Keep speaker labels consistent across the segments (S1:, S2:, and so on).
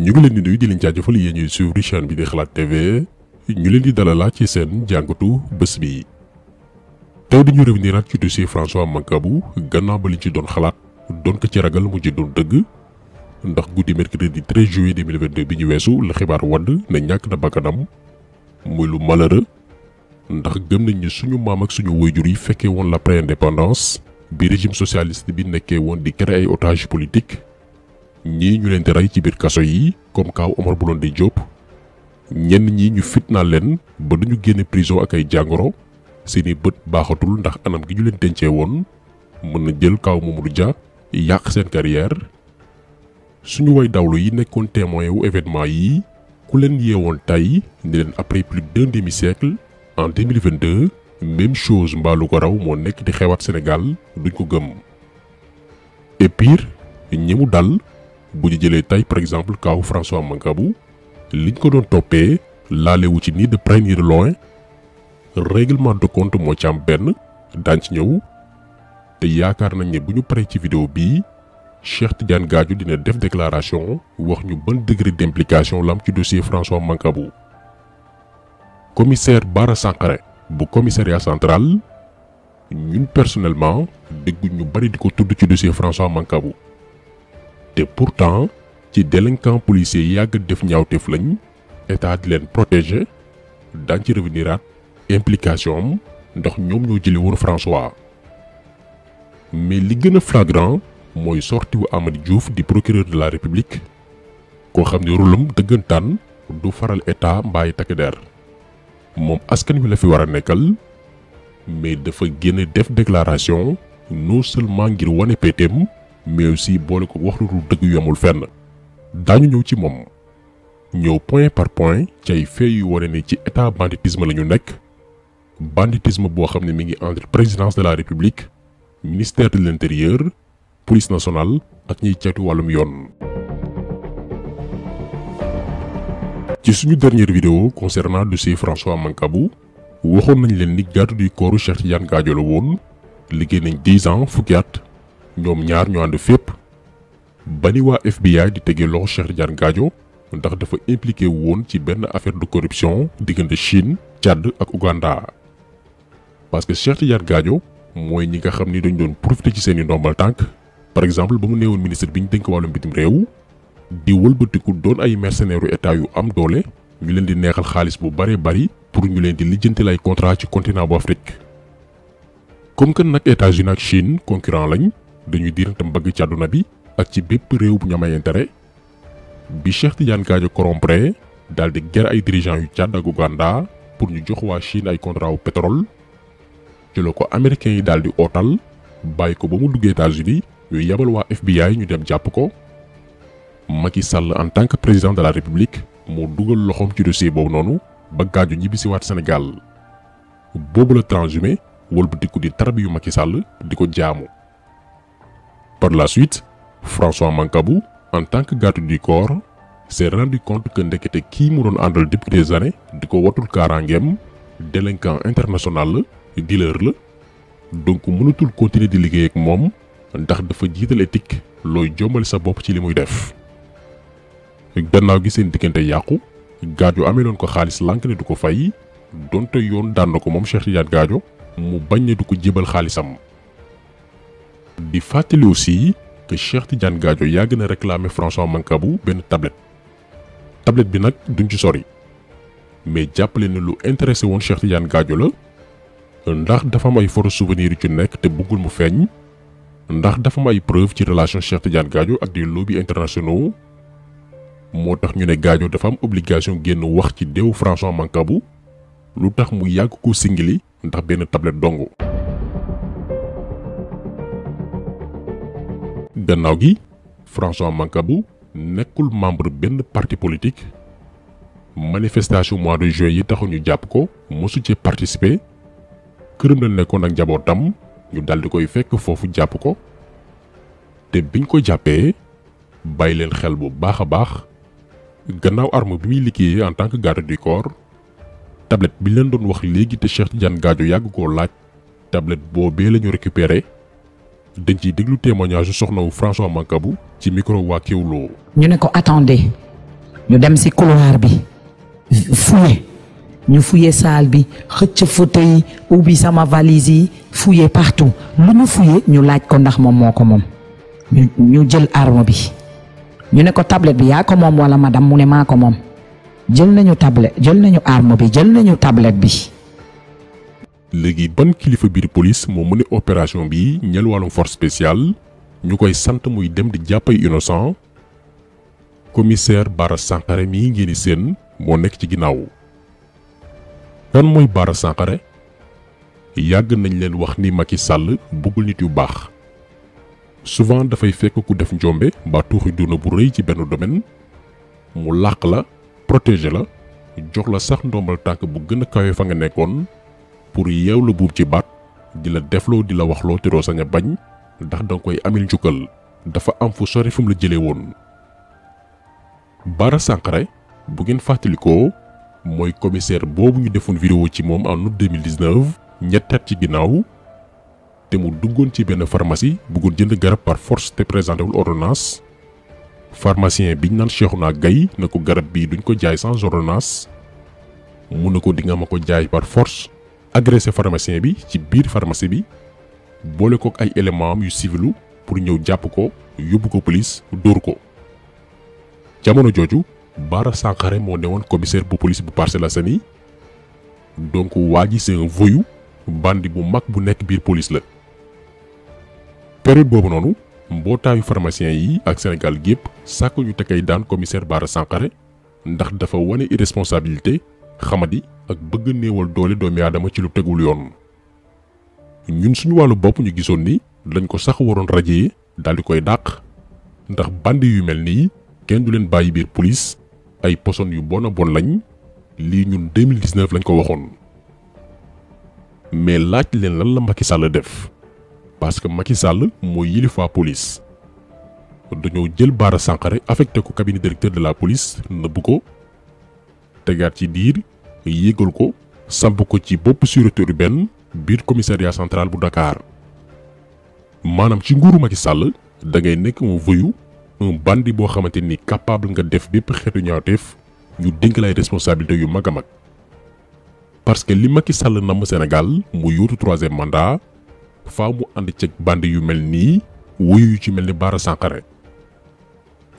S1: ñu ngi leen di nuyu di leen jaajëfal yéen ñuy suivre chaîne bi di Xalaat TV ñu leen di dalalaat ci seen jàngatu bés bi. tey dañu revenir ci dossier François Mancabou gannaaw ba li ci doon xalaat doon ko ci ragal mu ci doon dëgg ndax guddi mercredi 13 juillet 2022 bi ñu weesu la xibaar wadd ne ñàkk na bakkanam muy lu malheureux ndax gëm nañ ni suñu maam ak suñu waajur yi fekkee woon la pré-indépendance bi régime socialiste bi nekkee woon di créer ay otages politiques. ñii ñu leen di rey ci biir kaso yi comme kaaw Omar Blondin Diop ñenn ñi ñu fitnaal leen ba duñu génne prison ak ay jàngoro seeni bët baaxatul ndax anam gi ñu leen dencee woon mën na jël kaaw Mamadou Dia yàq seen carrière suñu way dawlu yi nekkoon témoin wu événement yi ku leen yeewoon tey ni leen après plus d'un demi-siècle en 2022 même chose mbaalu ko raw moo nekk di xewaat Sénégal duñ ko gëm et pire ñi mu dal bu ñu jëlee tey par exemple kaaw François Mancabou liñ ko doon toppee laalewu ci ni de près ni de loin règlement de compte moo ci am benn daan ci ñëw te yaakaar nañ ne bu ñu paree ci vidéo bii Cheikh Tidiane Gadio dina def déclaration wax ñu ban degré d'implication lam ci dossier François Mancabou. Commissaire Bara Sankaré bu commissariat central ñun personnellement dégguñ ñu bari di ko tudd ci dossier François Mancabou. te pourtant ci délinquant policier yàgg def ñaawteef lañ état di leen protéger daan ci reveniraat implication am ndax ñoom ñoo jëli woon François mais li gën a flagrant mooy sorti wu Amady Diouf di procureur de la République koo xam ne rôlam dëggantaan du faral état mbaay takk der moom askan wi la fi war a nekkal mais dafa génn def déclaration non seulement ngir wane péeteem mais aussi boole ko wax lu dëgg yu amul fenn daañu ñëw ci moom ñëw point par point ci ay faits yu wane ni ci état banditisme la ñu nekk banditisme boo xam ne mi ngi entre présidence de la république ministère de l'intérieur police nationale ak ñiy ceytu wàllum yoon. ci suñu dernière vidéo concernant dossier François Mancabou waxoon nañ leen ni garde du corps Cheikh Tidiane Gadio la woon liggéey nañ 10 ans fukki at. ñoom ñaar ñu ànd fépp ba ni waa FBI di tegee loxo Cheikh Tidiane Gadio ndax dafa impliqué woon ci benn affaire de corruption diggante Chine Tchad ak Ouganda parce que Cheikh Tidiane Gadio mooy ñi nga xam ni dañ doon profité ci seeni ndombal tànk par exemple ba mu neewoon ministre bi ñu dénk wàllum bitim réew di wëlbatiku doon ay mercenaires yu état yu am doole ñu leen di neexal xaalis bu bare bari pour ñu leen di lijjantil ay contrat ci continent bu Afrique comme que nag États-Unis ak Chine concurrent lañ. dañuy diirante mbagg ci àdduna bi ak ci bépp réew bu ñu am ay intérêt bi Cheikh Tidiane Gadio corrompre daal di ger ay dirigeants yu Tchad ak Ouganda pour ñu jox waa Chine ay contrat wu pétrole ci la ko américains yi daal di ootal bàyyi ko ba mu duggee États-Unis ñu yebal waa FBI ñu dem jàpp ko Macky Sall en tant que président de la République moo dugal loxoom ci dossier boobu noonu ba Gadio ñibbisiwaat Sénégal boobu la transhumé wëlbatiku di tarbi yu Macky Sall di ko jaamu. Par la suite, François Mancabou, en tant que garde du corps, s'est rendu compte que ndekete kii mu doon àndal depuis des années di ko watul kaaraangeem délinquant international la dealer la donc mënatul continuer di liggéey ak moom ndax dafa jiital éthique looy jombale sa bopp ci li muy def. gannaaw gi seen diggante yàqu Gadio ameeloon ko xaalis lànk ne du ko fay donte yoon daan na ko moom Cheikh Tidiane Gadio mu bañ ne du ko jébal xaalisam. di fàttali aussi que Cheikh Tidiane Gadio yàgg na réclamer François Mancabou benn tablette bi nag duñ ci sori mais jàppale ne lu intéressé woon Cheikh Tidiane Gadio la ndax dafa am ay photos souvenirs yu ci nekk te bëggul mu feeñ ndax dafa am ay preuves ci relation Cheikh Tidiane Gadio ak des lobbies internationaux moo tax ñu ne Gadio dafa am obligation génn wax ci deewu François Mancabou lu tax mu yàgg ko singili ndax benn tablette dong. gannaaw gi François Mancabou nekkul membre benn parti politique manifestation mois de juin yi taxu ñu jàpp ko mosu ci participer këram la nekkoon ak njabootam ñu daldi koy fekk foofu jàpp ko te biñ ko jàppee bàyyi leen xel bu baax a baax gannaaw arme bi muy liggéeyee en tant que garde du corps tablette bi leen doon wax léegi te Cheikh Tidiane Gadio yàgg koo laaj tablette boobee la ñu récupéré dañ ciy déglu témoignage soxna wu François Mancabou ci micro waa Kewoulo.
S2: ñu ne ko attendez ñu dem ci couloir bi fouiller ñu fouiller salle bi xëcc fauteuil yi ubbi sama valise yi fouiller partout lu ñu fouiller ñu laaj ko ndax moom moo ko moom ñu jël arme bi ñu ne ko tablette bi yaa ko moom wala madame mu ne maa ko moom jël nañu tablette jël nañu arme bi jël nañu tablette bi.
S1: léegi ban kilifa biir police moo mëne opération bi ñel wàllum force spéciale ñu koy sant muy dem di jàpp ay innocent commissaire Bara Sankaré mii ngeen di seen moo nekk ci ginnaaw. kan mooy Bara Sankaré yàgg nañ leen wax ni Macky Sall bëggul nit yu baax souvent dafay fekk ku def njombe mbaa tuuxi duna bu rëy ci benn domaine mu làq la protéger la jox la sax ndombal tànk bu gën a kawe fa nga nekkoon pour yeew la buub ci baat di la defloo di la waxloo te doo sañ a bañ ndax danga koy amil njukkal dafa am fu sori fu mu la jëlee woon. Bara Sankaré bu ngeen fàttalikoo mooy commissaire boobu ñu defoon vidéo ci moom en août 2019 ñetti at ci ginnaaw te mu duggoon ci benn pharmacie bëggoon jënd garab par force te présenté wul ordonnance pharmacien biñ naan Cheikhouna Gaye na ko garab bii duñ ko jaay sans ordonnance mu ne ko di nga ma ko jaay par force agressé pharmacien bi ci biir pharmacie bi boole kook ay éléments am yu civilu pour ñëw jàpp ko yóbbu ko police dóor ko. jamono jooju Bara Sankaré moo newoon commissaire bu police bu Parcelles Assainies donc waa ji c'est un voyou bandi bu mag bu nekk biir police la. période boobu noonu mbootaayu pharmacien yi ak Sénégal gépp sàkk ñu tekay daan commissaire Bara Sankaré ndax dafa wane irresponsabilité xamadi ak bëgg néewal doole doomi aadama ci lu tegul yoon. ñun suñu wàllu bopp ñu gisoon ni dañ ko sax waroon rajee daal di koy dàq ndax bandi yu mel nii kenn du leen bàyyi biir police ay poson yu bon a bon lañ lii ñun 2019 lañ ko waxoon. mais laaj leen lan la Macky Sall def parce que Macky Sall mooy yilifa police dañoo jël Bara Sankaré affecté ko cabinet directeur de la police nëbb ko tegaat ci diir yéegal ko samp ko ci bopp sûreté urbaine biir commissariat central bu Dakar. maanaam ci nguuru Macky Sall da ngay nekk un voyou un bandit boo xamante ni capable nga def bépp xeetu ñaawteef ñu dénk lay responsabilité yu mag a mag. parce que li Macky Sall namm Sénégal mu yóotu 3e mandat faaw mu ànd ceeg bandi yu mel nii wuyu yu ci mel ni Bara Sankaré.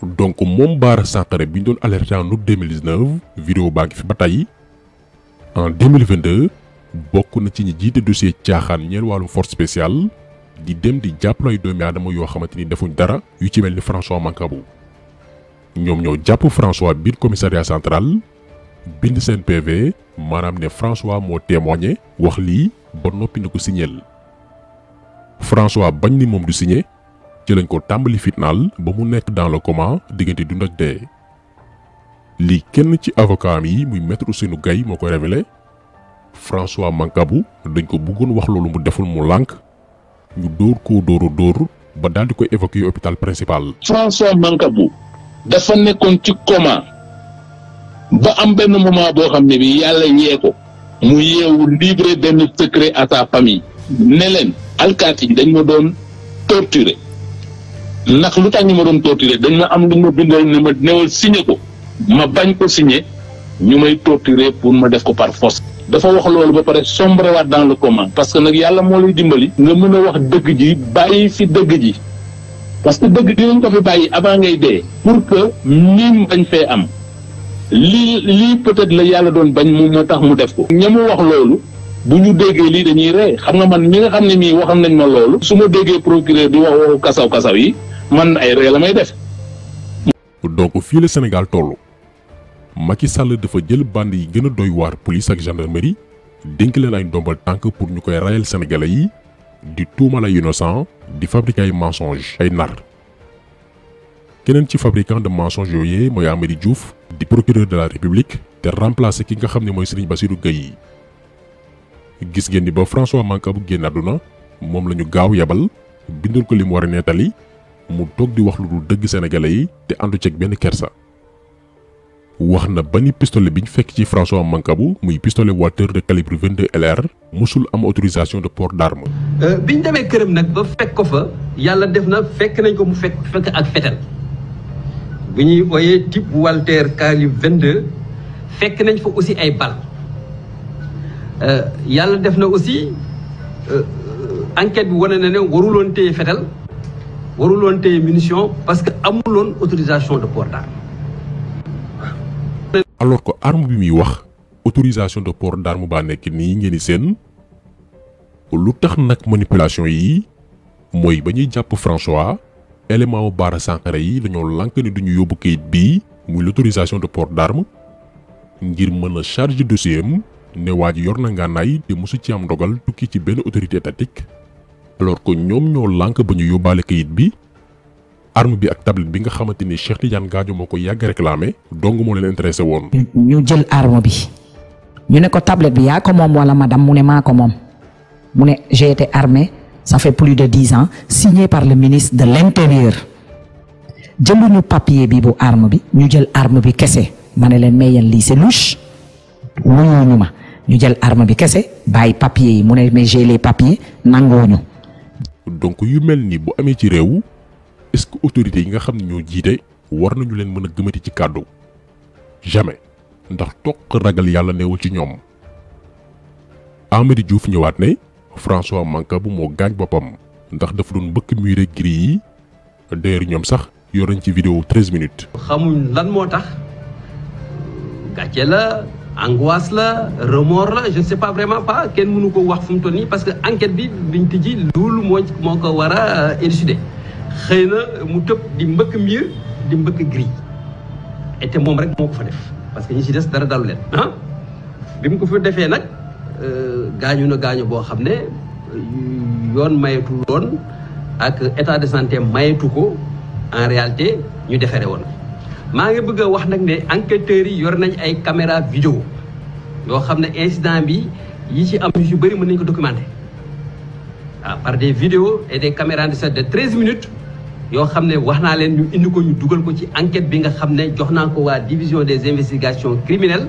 S1: donc moom Bara Sankaré bi ñu doon alerté en août 2019 vidéo baa ngi fi ba tey en 2022 bokk na ci ñi jiite dossier caaxaan ñeel wàllum force spéciale di dem di jàppale ay doomi aadama yoo xamante ni defuñ dara yu ci mel ni François Mancabou. ñoom ñoo jàpp François biir commissariat central bind seen PV maanaam ne François moo témoigné wax lii ba noppi na ko signeel. François bañ ni moom du signé ci lañ ko tàmbali fitnaal ba mu nekk dans le coma diggante dund ak dee. lii kenn ci avocat am yi muy maître Ousseynou Gaye moo koy révélé François Mancabou dañ ko bëggoon wax loolu mu deful mu lànk ñu dóor koo dóor ba daal di koy évacuer hôpital principal.
S3: François Mancabou dafa nekkoon ci coma ba am benn moment boo xam ne bi yàlla yee ko mu yeewu livré benn secret à sa famille ne leen alkaati yi dañ ma doon torturer ndax lu tax ñu ma doon torturer dañ ma am lu ma bindal ne ma newal signé ko ma bañ ko signé ñu may torturer pour ma def ko par force. dafa wax loolu ba pare sombrewaat dans le coma parce que nag yàlla moo lay dimbali nga mën a wax dëgg ji bàyyi fi dëgg ji parce que dëgg dinañ ko fi bàyyi avant ngay dee pour que miim bañ fee am lii peut-être la yàlla doon bañ moom moo tax mu def ko. ña mu wax loolu bu ñu déggee lii dañuy ree xam nga man mi nga xam ne mii waxam nañ ma loolu su ma déggee procureur di wax waxu kasaw-kasaw yi man ay ree la may def.
S1: donc fii la Sénégal tollu Macky Sall dafa jël band yi gën a doy waar police ak gendarmerie dénk leen ay ndombal tànk pour ñu koy rayal sénégalais yi di tuumal ay innocent di fabriquer ay mensonges ay nar. keneen ci fabricant de mensonges yooyee mooy Amady Diouf di procureur de la République te remplacé ki nga xam ne mooy Serigne Bassirou Gueye. gis ngeen ni ba François Mancabou génn àdduna moom la ñu gaaw yebal bindal ko li mu war a nettali mu toog di wax lu dul dëgg sénégalais yi te àndu ceeg benn kersa. wax na ba ni pistolet bi ñu fekk ci François Mancabou muy pistolet Walther de calibre 22 LR musul am autorisation de port d'arme.
S4: biñ demee këram nag ba fekk ko fa yàlla def na fekk nañ ko mu fekk ak fetal bu ñuy ooyee type Walter calibre 22 fekk nañ fa aussi ay bal yàlla def na aussi enquête bi wane na ne waruloon téye fetal waruloon téye munition parce que amuloon autorisation de port d'arme.
S1: alors que arme bi muy wax autorisation de port d'arme baa nekk nii ngeen di seen lu tax nag manipulation yi mooy ba ñuy jàpp François élément Bara Sankaré yi dañoo lànk ni duñu yóbbu kayit bii muy l'autorisation de port d'arme ngir mën a charger dossier am ne waa ji yor na ngànnaay te mosu ci am ndogal tukki ci benn autorité étatique alors que ñoom ñoo lànk ba ñu yóbbaale kayit bi arme bi ak tablette bi nga xamante ni Cheikh Tidiane Gadio moo ko yàgg réclamé dong moo leen intéressé woon.
S2: ñu jël arme bi ñu ne ko tablette bi yaa ko moom wala madame mu ne maa ko moom mu ne j'ai été armé ça fait plus de 10 ans signé par le ministre de l'intérieur jëluñu papier bi bu arme bi ñu jël arme bi kese ma ne leen mais yéen lii c'est louche wuyuñu ma ñu jël arme bi kese bàyyi papier yi mu ne mais j'ai les papiers nangooñu.
S1: donc yu mel ni bu amee ci réew est-ce que autorités yi nga xam ne ñoo jiite war nañu leen mën a gëmati ci kàddu jamais ndax toq ragal yàlla neewul ci ñoom. Amady Diouf ñëwaat ne François Mancabou moo gaañ boppam ndax dafa doon mbëkk muré gris yi d'ailleurs ñoom sax yor nañ ci vidéo 13 minutes.
S4: xamuñ lan moo tax gàcce la angoisse la remords la je ne sais pas vraiment pas kenn mënu ko wax fu mu toll nii parce que enquête bi biñ tijji loolu moo ko war a élucider xëy na mu tëb di mbëkk mur di mbëkk gris et te moom rek moo ko fa def parce que ñi ci des dara dalu leen ah bi mu ko fa defee nag gaañu na gaañu boo xam ne yoon mayetu woon ak état de santé mayetu ko en réalité ñu defere woon. maa ngi bëgg a wax nag ne enquêteurs yi yor nañ ay caméra vidéo yoo xam ne incident bi yi ci am yu bëri mën nañ ko documenter waaw par des vidéos et des caméras de 13 minutes yoo xam ne wax naa leen ñu indi ko ñu dugal ko ci enquête bi nga xam ne jox naa ko waa division des investigations criminelles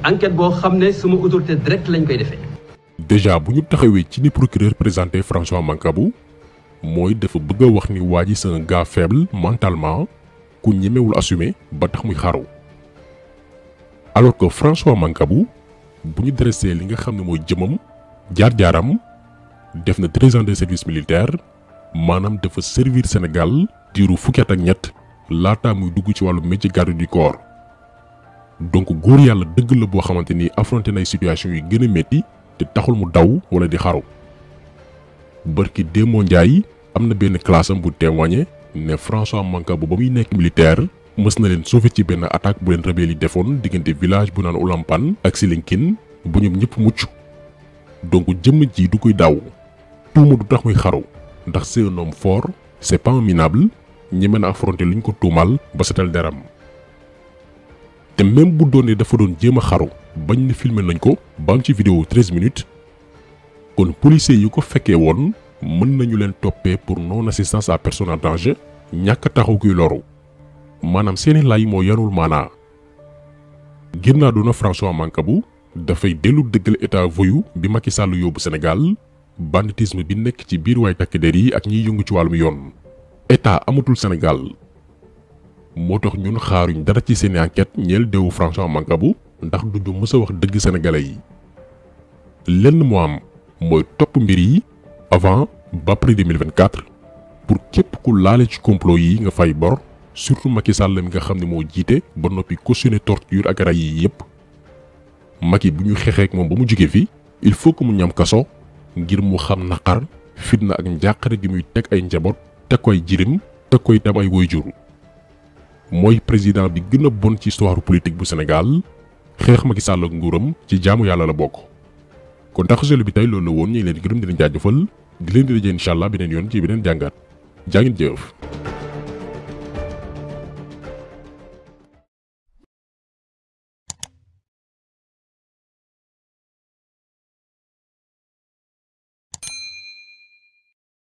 S4: enquête boo xam ne sama autorité directe lañ koy defee.
S1: déjà bu ñu taxawee ci ni procureur présenté François Mancabou mooy dafa bëgg a wax ni waa ji c'est un gars faible mentalement ku ñemewul assumer ba tax muy xaru alors que François Mancabou bu ñu dressé li nga xam ne mooy jëmam jaar-jaaram def na 13 ans de service militaire maanaam dafa servir Sénégal diiru fukki at ak ñett laataa muy dugg ci wàllu métier garde du corps donc góor yàlla dëgg la boo xamante ni affronté nay situation yi gën a métti te taxul mu daw wala di xaru barki Démo Ndiaye am na benn classe am bu témoigné ne François Mancabou ba muy nekk militaire mës na leen sauver ci benn attaque bu leen rebelle yi defoon diggante village bu naan Oulampan ak Silinkin bu ñoom ñëpp mucc donc jëmm ji du koy daw tuuma du tax muy xaru ndax c'est un homme fort c'est pas un minable ñeme na affronter luñ ko tuumal ba setal deram te même bu doonee dafa doon jéem a xaru bañ ne filmer nañ ko ba am ci vidéo 13 minutes kon policiers yi ko fekkee woon mën nañu leen toppee pour non assistance à personne en danger ñàkk taxaw kuy loru maanaam seeni lay moo yanul maanaa ginnaaw doona François Mancabou dafay dellu dëggal état voyou bi Macky Sall yóbbu Sénégal banditisme bi nekk ci biir waay takk der yi ak ñiy yëngu ci wàllum yoon état amatul Sénégal moo tax ñun xaaruñ dara ci seeni enquête ñeel deewu François Mancabou ndax duñu mës a wax dëgg sénégalais yi lenn moo am mooy topp mbir yi avant ba après 2024 pour képp ku laale ci complot yi nga fay bor surtout Macky Sall mi nga xam ne moo jiite ba noppi cautionné torture ak ray yi yépp Macky bu ñu xeexee ak moom ba mu jóge fi il faut que mu ñam kaso ngir mu xam naqar fitna ak njàqare gi muy teg ay njaboot teg koy jirim teg koy tam ay waajur mooy président bi gën a bon ci histoire politique bu Sénégal xeex Macky Sall ak nguuram ci jaamu yàlla la bokk kon taxawaay bi tey loolu la woon ñu ngi leen di gërëm di leen jaajëfal di leen di dajee incha allah beneen yoon ci beneen jàngat jaa ngeen jëf.